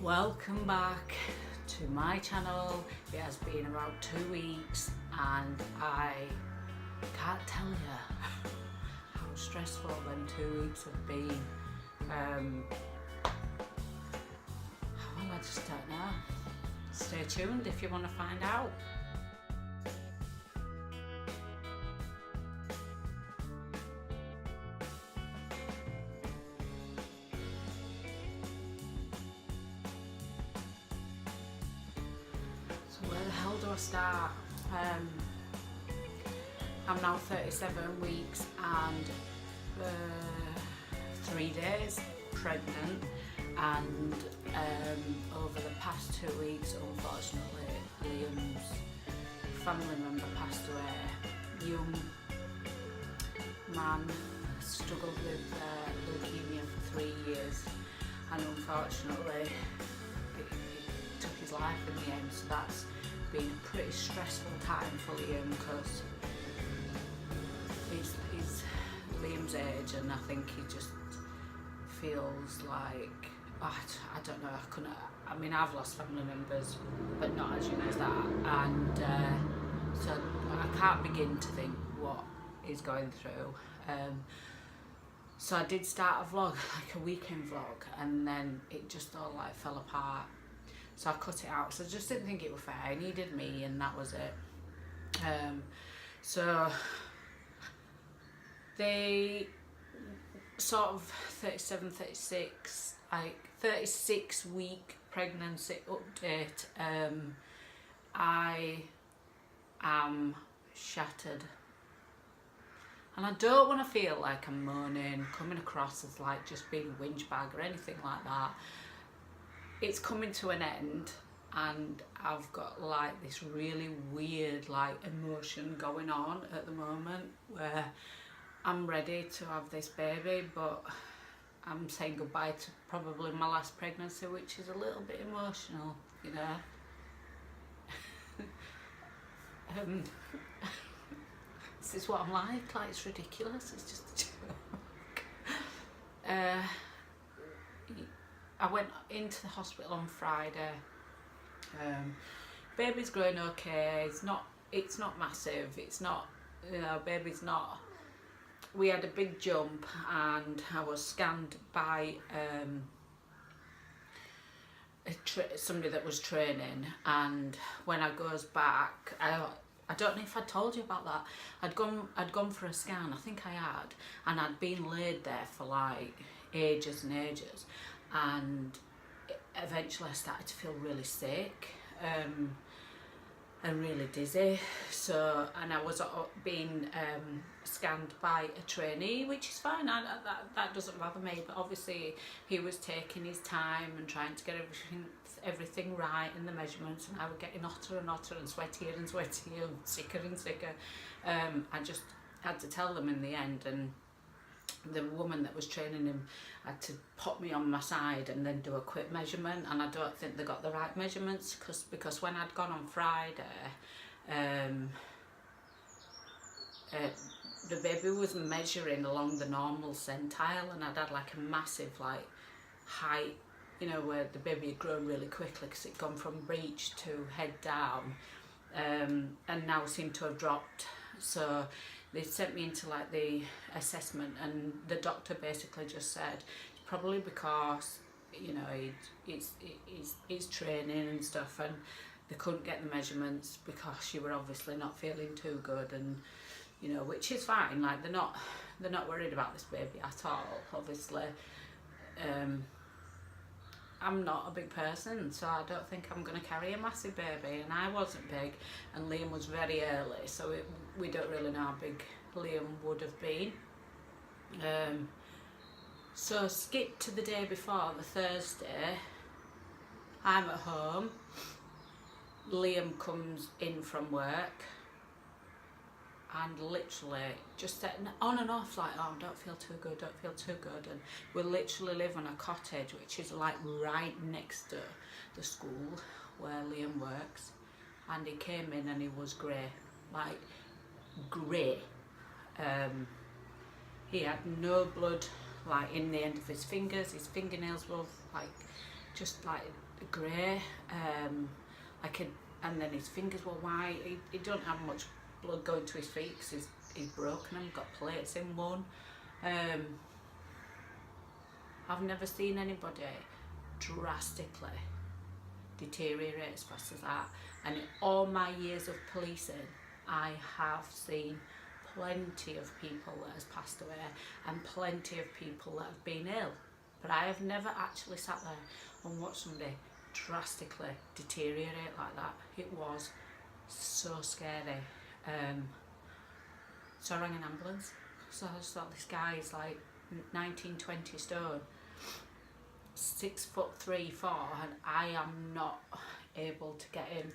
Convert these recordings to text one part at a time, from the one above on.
Welcome back to my channel. It has been about 2 weeks and I can't tell you how stressful them 2 weeks have been. Well, I just don't know. Stay tuned if you want to find out. So where the hell do I start? I'm now 37 weeks and 3 days pregnant, and over the past 2 weeks, unfortunately, Liam's family member passed away. Young man struggled with leukemia for 3 years, and unfortunately it took his life in the end. So that's been a pretty stressful time for Liam, because he's Liam's age, and I think he just feels like, I don't know, I mean, I've lost family members, but not as young as that, and so I can't begin to think what he's going through. So I did start a vlog, like a weekend vlog, and then it just all like fell apart. So I cut it out. So I just didn't think it was fair. I needed me, and that was it. So they sort of 37, 36, like 36 week pregnancy update. I am shattered. And I don't want to feel like I'm moaning, coming across as like just being a whinge bag or anything like that. It's coming to an end, and I've got like this really weird like emotion going on at the moment, where I'm ready to have this baby, but I'm saying goodbye to probably my last pregnancy, which is a little bit emotional, you know. This is what I'm like it's ridiculous, it's just a joke. I went into the hospital on Friday. Baby's growing okay. It's not massive. It's not, you know, baby's not. We had a big jump, and I was scanned by somebody that was training. And when I goes back, I don't know if I told you about that. I'd gone for a scan. I think I had, and I'd been laid there for like ages and ages. And eventually I started to feel really sick and really dizzy. So, and I was being scanned by a trainee, which is fine. That doesn't bother me. But obviously he was taking his time and trying to get everything right in the measurements, and I was getting hotter and hotter and sweatier and sweatier and sicker and sicker. I just had to tell them in the end, and the woman that was training him had to pop me on my side and then do a quick measurement, and I don't think they got the right measurements, because when I'd gone on Friday, the baby was measuring along the normal centile, and I'd had like a massive like height, you know, where the baby had grown really quickly because it'd gone from breech to head down, and now seemed to have dropped. So they sent me into like the assessment, and the doctor basically just said it's probably because, you know, he's training and stuff, and they couldn't get the measurements because you were obviously not feeling too good, and you know, which is fine. Like they're not worried about this baby at all, obviously. I'm not a big person, so I don't think I'm going to carry a massive baby, and I wasn't big, and Liam was very early, so we don't really know how big Liam would have been. So skip to the day before, the Thursday. I'm at home. Liam comes in from work, and literally just setting on and off like, oh, don't feel too good, and we literally live on a cottage which is like right next to the school where Liam works, and he came in and he was grey, like grey. He had no blood like in the end of his fingers. His fingernails were like just like grey, like a, and then his fingers were white. He don't have much blood going to his feet because he's broken them, got plates in one. I've never seen anybody drastically deteriorate as fast as that, and in all my years of policing I have seen plenty of people that has passed away and plenty of people that have been ill, but I have never actually sat there and watched somebody drastically deteriorate like that. It was so scary. So I rang an ambulance. So I just thought, this guy is like 19, 20 stone, 6'3", 4", and I am not able to get him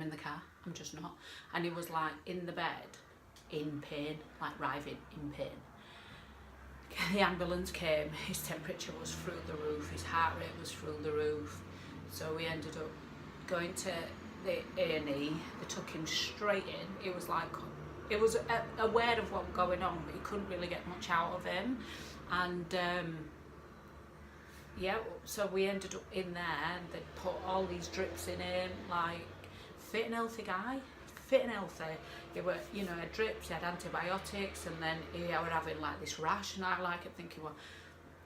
in the car. I'm just not. And he was like in the bed, in pain, like writhing in pain. The ambulance came, his temperature was through the roof, his heart rate was through the roof. So we ended up going to the A&E. They took him straight in. It was like, it was aware of what was going on, but he couldn't really get much out of him. And yeah, so we ended up in there, and they put all these drips in him, like fit and healthy guy, fit and healthy. He were, you know, had drips, he had antibiotics, and then he were having like this rash, and I like it thinking, well,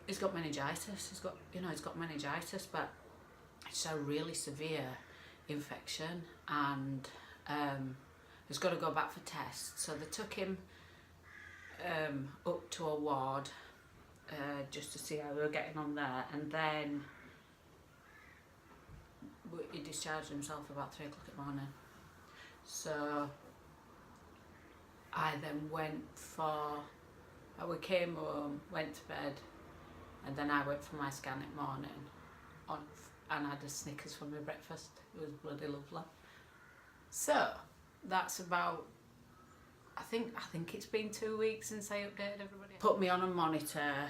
he's got meningitis, he's got meningitis, but it's a really severe infection, and he's got to go back for tests. So they took him up to a ward just to see how we were getting on there, and then he discharged himself about 3 o'clock in the morning. So I then went for, we came home, went to bed, and then I went for my scan in the morning and had a Snickers for my breakfast. It was bloody lovely. So that's about, I think it's been 2 weeks since I updated everybody. Put me on a monitor.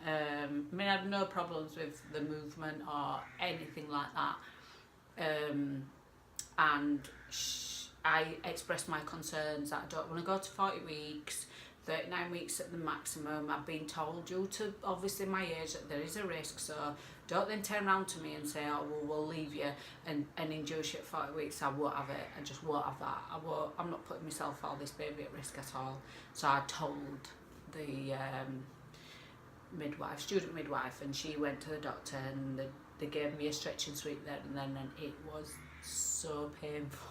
I mean, I had no problems with the movement or anything like that. And I expressed my concerns that I don't want to go to 40 weeks, 39 weeks at the maximum. I've been told, due to obviously my age, that there is a risk, so don't then turn around to me and say, oh well, we'll leave you and induce you at 40 weeks. I won't have it. I just won't have that. I'm not putting myself or this baby at risk at all. So I told the midwife, student midwife, and she went to the doctor, and they gave me a stretching sweep there and then, and it was so painful.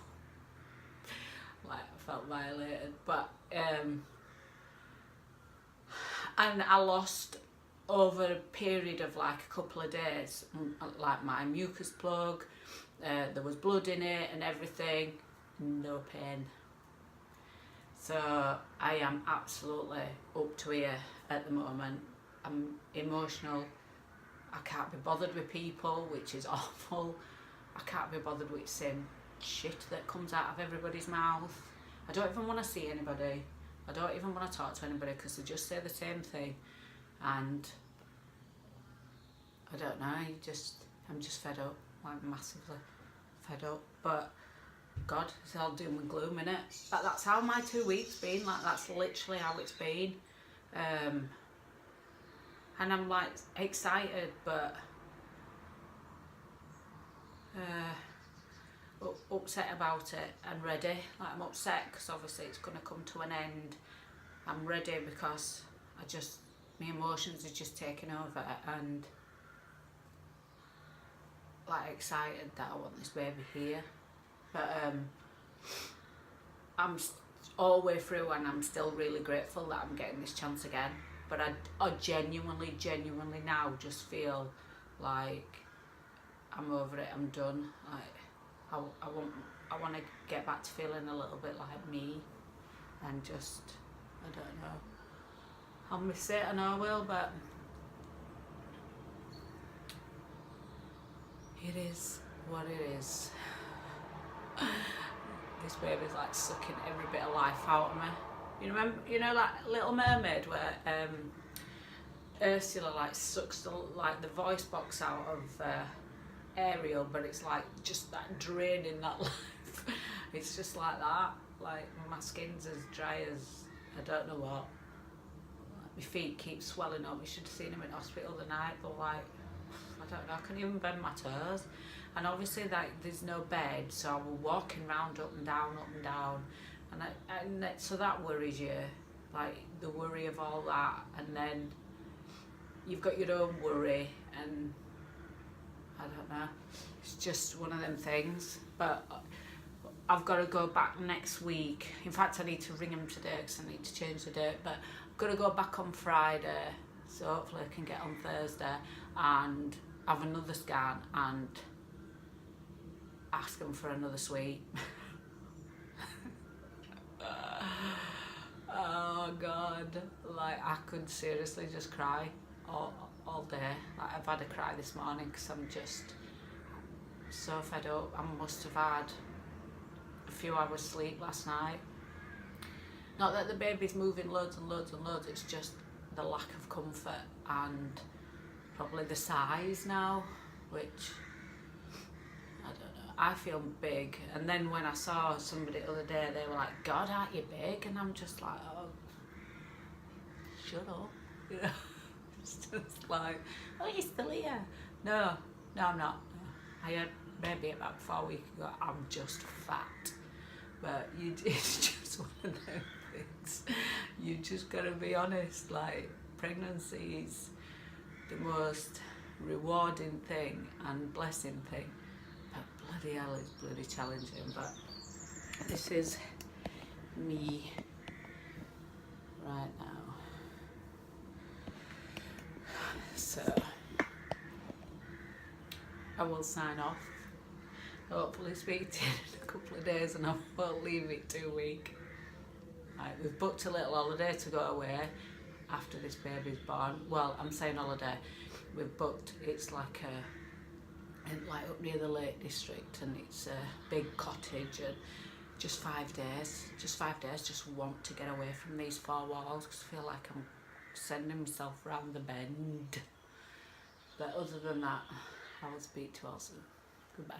Like, I felt violated, but and I lost, over a period of like a couple of days, like my mucus plug, there was blood in it and everything, no pain. So I am absolutely up to here at the moment. I'm emotional. I can't be bothered with people, which is awful. I can't be bothered with the same shit that comes out of everybody's mouth. I don't even want to see anybody. I don't even want to talk to anybody because they just say the same thing. And I don't know, I'm just fed up, like massively fed up. But God, it's all doom and gloom, innit? That's how my 2 weeks been, like that's literally how it's been. And I'm like excited, but upset about it and ready. Like, I'm upset because obviously it's going to come to an end. I'm ready because my emotions are just taking over, and like excited that I want this baby here. But I'm all the way through, and I'm still really grateful that I'm getting this chance again. But I genuinely now just feel like I'm over it, I'm done. Like, I want to get back to feeling a little bit like me, and just, I don't know. I'll miss it, I know I will, but it is what it is. This baby's like sucking every bit of life out of me. You know, like Little Mermaid, where Ursula like sucks the voice box out of Ariel, but it's like just that draining that life. It's just like that. Like, my skin's as dry as I don't know what. my feet keep swelling up. We should have seen him in hospital the night, but like, I don't know, I couldn't even bend my toes. And obviously like there's no bed, so I was walking round up and down, so that worries you, like the worry of all that, and then you've got your own worry, and I don't know, it's just one of them things. But I've got to go back next week. In fact, I need to ring him today because I need to change the date, but I've got to go back on Friday, so hopefully I can get on Thursday and have another scan and ask them for another sweet. Oh God, like I could seriously just cry all day. Like I've had a cry this morning because I'm just so fed up. I must have had a few hours sleep last night. Not that the baby's moving loads and loads and loads, it's just the lack of comfort and probably the size now, which I don't know. I feel big, and then when I saw somebody the other day, they were like, God, aren't you big? And I'm just like, oh, shut up, you know. It's just like, oh, you're still here. No, I'm not. I had a baby about 4 weeks ago. I'm just fat, but it's just one of those things. You just gotta be honest. Like, pregnancy is the most rewarding thing and blessing thing, but bloody hell, it's bloody challenging. But this is me right now. So I will sign off. Hopefully speak to you in a couple of days, and I won't leave it 2 weeks. Right, we've booked a little holiday to go away after this baby's born. Well, I'm saying holiday. We've booked, it's like up near the Lake District, and it's a big cottage, and just 5 days. Just want to get away from these four walls because I feel like I'm sending myself round the bend. But other than that, I will speak to you all soon. Goodbye.